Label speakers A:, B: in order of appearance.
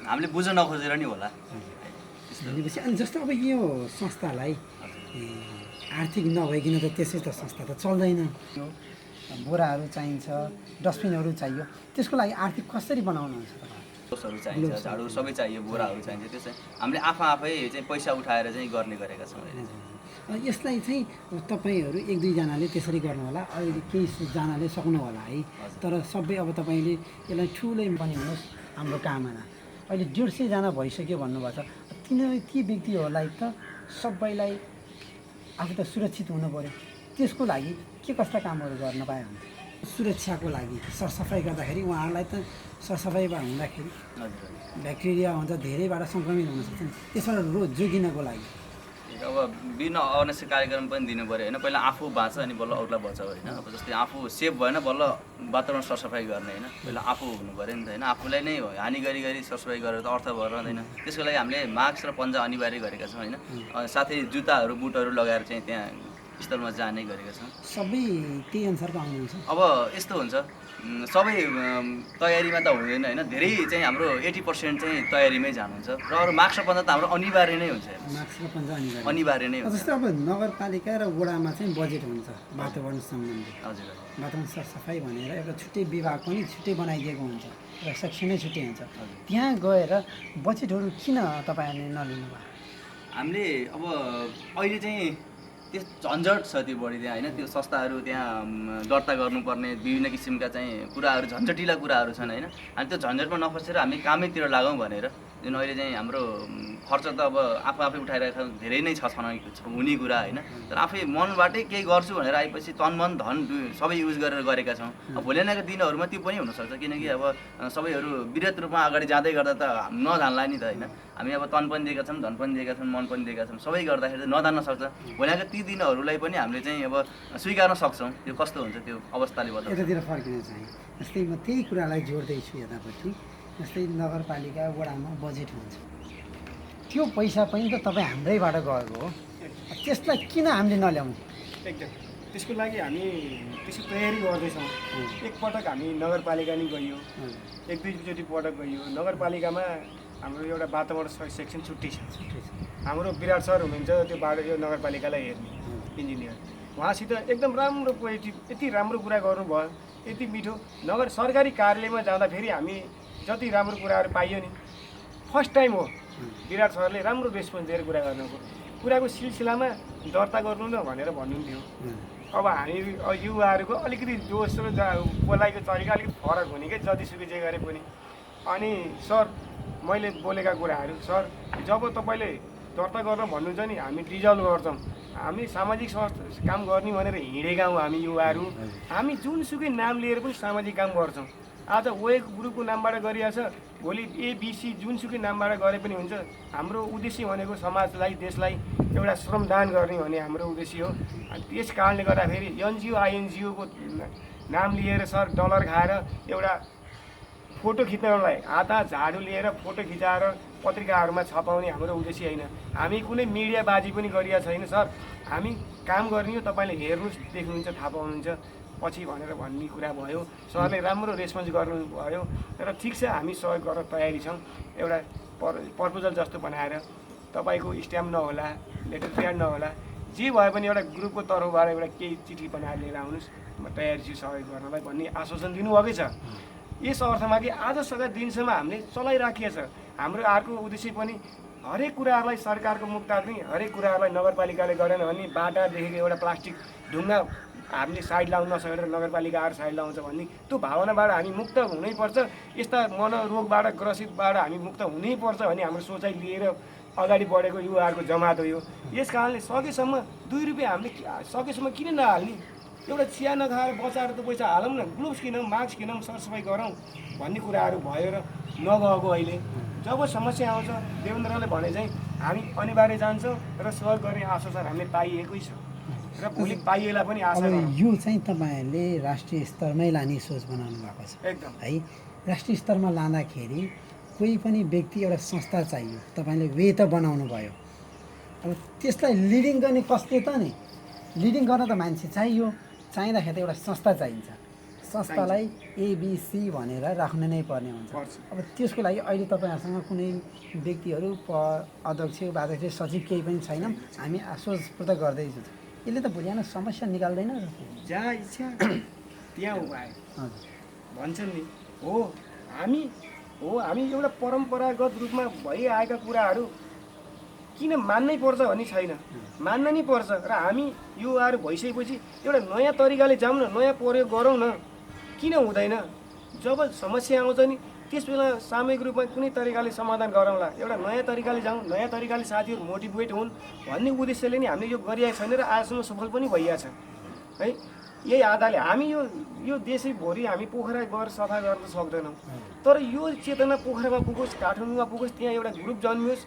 A: हामीले बुझ्न नखोजेर नि होला।
B: भनेपछि अनि जस्तो अब यो संस्थालाई आर्थिक नभइकन त त्यसै त संस्था त चल्दैन। यो बोराहरू चाहिन्छ, डस्टबिनहरू चाहियो, त्यसको लागि आर्थिक कसरी बनाउनुहुन्छ तपाईँ?
A: ग्लोभ्सहरू चाहिन्छ, झाडुहरू सबै चाहियो, बोराहरू चाहिन्छ। त्यसै हामीले आफै चाहिँ पैसा उठाएर चाहिँ गर्ने गरेका छौँ अहिले।
B: यसलाई चाहिँ तपाईँहरू एक दुईजनाले त्यसरी गर्नु होला, अहिले केही जनाले सक्नु होला है। तर सबै अब तपाईँले यसलाई ठुलै बनिनुहोस् हाम्रो कामना। अहिले 150जना भइसक्यो भन्नुभएको छ। ती व्यक्तिहरूलाई त सबैलाई आफू त सुरक्षित हुनु पऱ्यो। त्यसको लागि के कस्ता कामहरू गर्न पाए हुन्छ? सुरक्षाको लागि सरसफाइ गर्दाखेरि उहाँहरूलाई त सरसफाइमा हुँदाखेरि ब्याक्टेरिया हुन्छ, धेरैबाट सङ्क्रमित हुन सक्छ। त्यसबाट जोगिनको लागि
A: अब विभिन्न अवेरनेस कार्यक्रम पनि दिनु पऱ्यो होइन। पहिला आफू बाँच अनि बल्ल अरूलाई बचाऊ होइन। अब जस्तै आफू सेफ भएन बल्ल वातावरण सरसफाइ गर्ने होइन। पहिला आफू हुनु पऱ्यो नि त होइन। आफूलाई नै हानि गरी सरसफाइ गरेर त अर्थ भएर रहँदैन। त्यसको लागि हामीले मास्क र पन्जा अनिवार्य गरेका छौँ होइन। साथै जुत्ताहरू बुटहरू लगाएर चाहिँ त्यहाँ स्थलमा जाने गरेका छौँ।
B: सबै त्यही अनुसारको आउनुहुन्छ?
A: अब यस्तो हुन्छ, सबै तयारीमा त हुँदैन होइन। धेरै चाहिँ हाम्रो 80% चाहिँ तयारीमै जानुहुन्छ र अरू मास्क र पन्जा त हाम्रो अनिवार्य नै हुन्छ।
B: मास्क र पन्जा
A: अनिवार्य नै हुन्छ।
B: जस्तै अब नगरपालिका र वडामा चाहिँ बजेट हुन्छ वातावरण सम्बन्धी।
A: हजुर,
B: वातावरण सरसफाइ भनेर एउटा छुट्टै विभाग पनि छुट्टै बनाइदिएको हुन्छ र सेक्सनै छुट्टै हुन्छ। त्यहाँ गएर बजेटहरू किन तपाईँहरूले नलिनु भयो?
A: हामीले अब अहिले चाहिँ त्यो झन्झट छ त्यो बढी त्यहाँ होइन। त्यो संस्थाहरू त्यहाँ दर्ता गर्नुपर्ने विभिन्न किसिमका चाहिँ कुराहरू, झन्झटिला कुराहरू छन् होइन। अनि त्यो झन्झटमा नफसेर हामी कामैतिर लागौँ भनेर जुन अहिले चाहिँ हाम्रो खर्च त अब आफै उठाइरहेको धेरै नै छ हुने कुरा होइन। तर आफै मनबाटै केही गर्छु भनेर आएपछि तन मन धन सबै युज गरेर गरेका छौँ। अब भोलि आएको दिनहरूमा त्यो पनि हुनसक्छ, किनकि अब सबैहरू विरत रूपमा अगाडि जाँदै गर्दा त नजान्ला नि त होइन। हामी अब तन पनि दिएका छौँ, धन पनि दिएका छौँ, मन पनि दिएका छौँ। सबै गर्दाखेरि चाहिँ नजान्न सक्छ। भोलि आएको ती दिनहरूलाई पनि हामीले चाहिँ अब स्वीकार्न सक्छौँ। त्यो कस्तो हुन्छ त्यो अवस्थाले गर्दा
B: यतातिर फर्किन चाहिँ जस्तै म त्यही कुरालाई जोड्दैछु यतापट्टि। जस्तै नगरपालिका वडामा बजेट हुन्छ, त्यो पैसा पनि त तपाईँ हाम्रैबाट गएको हो। त्यसलाई किन हामीले नल्याउनु?
C: एकदम त्यसको लागि हामी त्यसको तयारी गर्दैछौँ। एकपटक हामी नगरपालिका नि गइयो, एक दुईचोटि पटक गइयो। नगरपालिकामा हाम्रो एउटा वातावरण सेक्सन छुट्टी छ। हाम्रो विराट सर हुनुहुन्छ त्यो यो नगरपालिकालाई हेर्ने इन्जिनियर। उहाँसित एकदम राम्रो पोजिटिभ, यति राम्रो कुरा गर्नुभयो, यति मिठो। सरकारी कार्यालयमा जाँदाखेरि हामी जति राम्रो कुराहरू पाइयो नि, फर्स्ट टाइम हो विराट सरले राम्रो रेस्पोन्स दिएर कुरा गर्नुको। कुराको सिलसिलामा दर्ता गर्नु न भनेर भन्नुहुन्थ्यो। अब हामी युवाहरूको अलिकति जोस र बोलाइको तरिका अलिकति फरक हुने कि जतिसुकै जे गरे पनि। अनि सर मैले बोलेका कुराहरू, सर जब तपाईँले दर्ता गर्न भन्नुहुन्छ नि हामी रिजल्भ गर्छौँ। हामी सामाजिक काम गर्ने भनेर हिँडेका हौँ हामी युवाहरू। हामी जुनसुकै नाम लिएर पनि सामाजिक काम गर्छौँ। आज ओए ग्रुपको नामबाट गरिरहेछ, भोलि एबिसी जुनसुकै नामबाट गरे पनि हुन्छ। हाम्रो उद्देश्य भनेको समाजलाई, देशलाई एउटा श्रमदान गर्ने भन्ने हाम्रो उद्देश्य हो। अनि त्यस कारणले गर्दाखेरि एनजिओ आइएनजिओको नाम लिएर सर डलर खाएर एउटा फोटो खिच्नलाई हात झाडु लिएर फोटो खिचाएर पत्रिकाहरूमा छपाउने हाम्रो उद्देश्य होइन। हामी कुनै मिडियाबाजी पनि गरिरहेको छैन सर। हामी काम गर्ने हो, तपाईँले हेर्नुहोस्, देख्नुहुन्छ, थाहा पाउनुहुन्छ पछि भनेर भन्ने कुरा भयो। सरले राम्रो रेस्पोन्स गर्नुभयो। तर ठिक छ, हामी सहयोग गर्न तयारी छौँ। एउटा प्रपोजल जस्तो बनाएर तपाईँको स्ट्याम्प नहोला, लेटर प्याड नहोला, जे भए पनि एउटा ग्रुपको तर्फबाट एउटा केही चिठी बनाएर लिएर आउनुहोस्, म तयारी छु सहयोग गर्नलाई भन्ने आश्वासन दिनुभएकै छ। यस अर्थमा कि आजसम्म दिनसम्म हामीले चलाइराखेको छ। हाम्रो अर्को उद्देश्य पनि हरेक कुराहरूलाई सरकारको मुक्त राख्ने, हरेक कुराहरूलाई नगरपालिकाले गरेन भने बाटादेखिको एउटा प्लास्टिक ढुङ्गा हामीले साइड लाउन नसकेर नगरपालिका आएर साइड लाउँछ भन्ने त्यो भावनाबाट हामी मुक्त हुनैपर्छ। यस्ता मनोरोगबाट ग्रसितबाट हामी मुक्त हुनैपर्छ भन्ने हाम्रो सोचाइ लिएर अगाडि बढेको युवाहरूको जमात हो यो। यस कारणले सकेसम्म 2 रुपियाँ हामीले सकेसम्म किन नहाल्ने? एउटा चिया नखाएर बचाएर त पैसा हालौँ न, ग्लोभ्स किनौँ, मास्क किनौँ, सरसफाइ गरौँ भन्ने कुराहरू भयो र नगएको। अहिले जब समस्या आउँछ देवेन्द्रले भने चाहिँ हामी अनिवार्य जान्छौँ र सहयोग गर्ने आश्वासन हामीले पाइएकै छ र भोलि पाइएला पनि आशा गरौँ।
B: यो चाहिँ तपाईँहरूले राष्ट्रिय स्तरमै लाने सोच बनाउनु भएको छ
C: एकदम
B: है। राष्ट्रिय स्तरमा लाँदाखेरि कोही पनि व्यक्ति, एउटा संस्था चाहियो। तपाईँले वे त बनाउनु भयो, अब त्यसलाई लिडिङ गर्ने कसले त नि? लिडिङ गर्न त मान्छे चाहियो। चाहिँदाखेरि त एउटा संस्था चाहिन्छ। संस्थालाई एबिसी भनेर राख्नु नै पर्ने हुन्छ।
C: पर्छ।
B: अब त्यसको लागि अहिले तपाईँहरूसँग कुनै व्यक्तिहरू अध्यक्ष उपाध्यक्ष सचिव केही पनि छैनन्, हामी सोचपूर्त गर्दैछौँ। यसले त भोलि बिहान समस्या निकाल्दैन र?
C: जहाँ इच्छा त्यहाँ उपाय
B: हजुर
C: भन्छन् नि। हामी एउटा परम्परागत रूपमा भइआएका कुराहरू किन मान्नै पर्छ भन्ने छैन, मान्न नै पर्छ। र हामी युवाहरू भइसकेपछि एउटा नयाँ तरिकाले जाउँ न, नयाँ प्रयोग गरौँ न, किन हुँदैन? जब समस्या आउँछ नि त्यस बेला सामूहिक रूपमा कुनै तरिकाले समाधान गरौँला, एउटा नयाँ तरिकाले जाउँ, नयाँ तरिकाले साथीहरू मोटिभेट हुन् भन्ने उद्देश्यले नि हामीले यो गरिरहेको छैन र आजसम्म सफल पनि भइरहेछ है। यही आधारले हामी यो देशैभरि हामी पोखरा गएर सफा गर्न त सक्दैनौँ, तर यो चेतना पोखरामा पुगोस्, काठमाडौँमा पुगोस्, त्यहाँ एउटा ग्रुप जन्मियोस्